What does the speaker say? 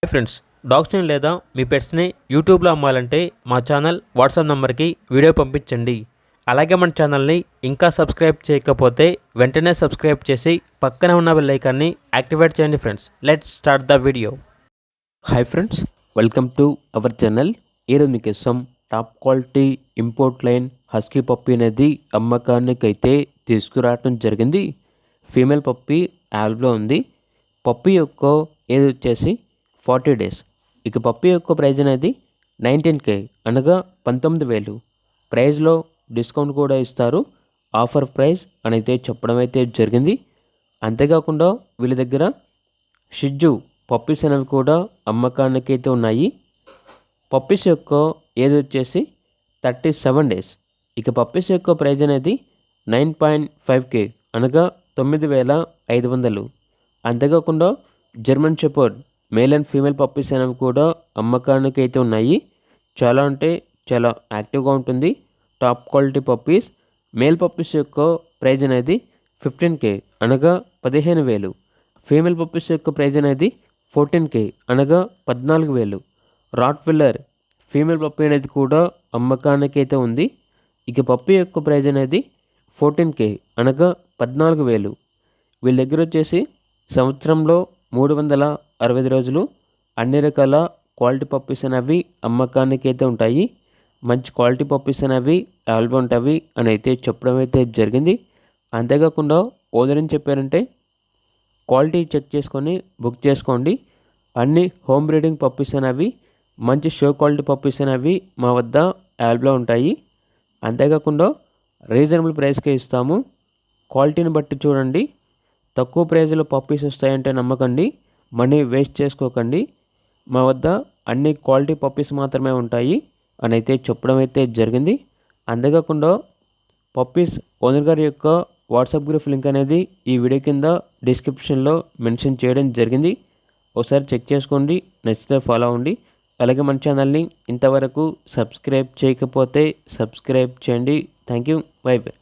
Hi friends, డాగ్స్ని లేదా మీ పెట్స్ని యూట్యూబ్లో అమ్మాలంటే మా ఛానల్ వాట్సాప్ నెంబర్కి వీడియో పంపించండి. అలాగే మన ఛానల్ని ఇంకా సబ్స్క్రైబ్ చేయకపోతే వెంటనే సబ్స్క్రైబ్ చేసి పక్కనే ఉన్న బెల్ ఐకాన్ని యాక్టివేట్ చేయండి. Friends, let's start the video. Hi friends, welcome to our channel. ఈరోజు మీకోసం top quality import line husky puppy అనేది అమ్మకానికి అయితే తీసుకురావడం జరిగింది. ఫీమేల్ పప్పీ యాల్బ్లో ఉంది. పప్పీ యొక్క ఏజ్ వచ్చేసి 40 days. ఇక పప్పీ యొక్క ప్రైజ్ అనేది 19K అనగా 19,000. ప్రైజ్లో డిస్కౌంట్ కూడా ఇస్తారు. ఆఫర్ ప్రైస్ అని అయితే చెప్పడం అయితే జరిగింది. అంతేకాకుండా వీళ్ళ దగ్గర షిజ్జు పప్పీస్ అనేవి కూడా అమ్మకానికి అయితే ఉన్నాయి. పప్పీస్ యొక్క ఏజ్ వచ్చేసి 37 days. ఇక పప్పీస్ యొక్క ప్రైజ్ అనేది 9.5K అనగా 9,500. అంతేకాకుండా German shepherd male and female puppies అనేవి కూడా అమ్మకానికి అయితే ఉన్నాయి. చాలా అంటే చాలా యాక్టివ్గా ఉంటుంది. Top quality puppies. Male puppies యొక్క ప్రైజ్ అనేది 15K అనగా 15,000. ఫీమేల్ పప్పీస్ యొక్క ప్రైజ్ అనేది 14K అనగా 14,000. రాట్ విల్లర్ ఫీమేల్ పప్పీ అనేది కూడా అమ్మకానికి అయితే ఉంది. ఇక పప్పీ యొక్క ప్రైజ్ అనేది 14K అనగా 14,000. వీళ్ళ దగ్గర వచ్చేసి సంవత్సరంలో 365 రోజులు అన్ని రకాల క్వాలిటీ పప్పీస్ అనేవి అమ్మకానికి అయితే ఉంటాయి. మంచి క్వాలిటీ పప్పీస్ అనేవి అవైలబుల్ ఉంటాయి అని అయితే చెప్పడం అయితే జరిగింది. అంతేకాకుండా ఓనర్ ఏం చెప్పారంటే క్వాలిటీ చెక్ చేసుకొని బుక్ చేసుకోండి. అన్ని హోమ్ బ్రీడింగ్ పప్పీస్ అనేవి మంచి షో క్వాలిటీ పప్పీస్ అనేవి మా వద్ద అవైలబుల్ ఉంటాయి. అంతేకాకుండా రీజనబుల్ ప్రైస్కే ఇస్తాము. క్వాలిటీని బట్టి చూడండి. తక్కువ ప్రైజ్లో పప్పీస్ వస్తాయంటే నమ్మకండి. మనీ వేస్ట్ చేసుకోకండి. మా వద్ద అన్ని క్వాలిటీ పప్పీస్ మాత్రమే ఉంటాయి అని అయితే చెప్పడం అయితే జరిగింది. అంతేకాకుండా పప్పీస్ ఓనర్ గారి యొక్క వాట్సాప్ గ్రూప్ లింక్ అనేది ఈ వీడియో కింద డిస్క్రిప్షన్లో మెన్షన్ చేయడం జరిగింది. ఒకసారి చెక్ చేసుకోండి. నచ్చితే ఫాలో అవ్వండి. అలాగే మన ఛానల్ని ఇంతవరకు సబ్స్క్రైబ్ చేయకపోతే సబ్స్క్రైబ్ చేయండి. Thank you. By by.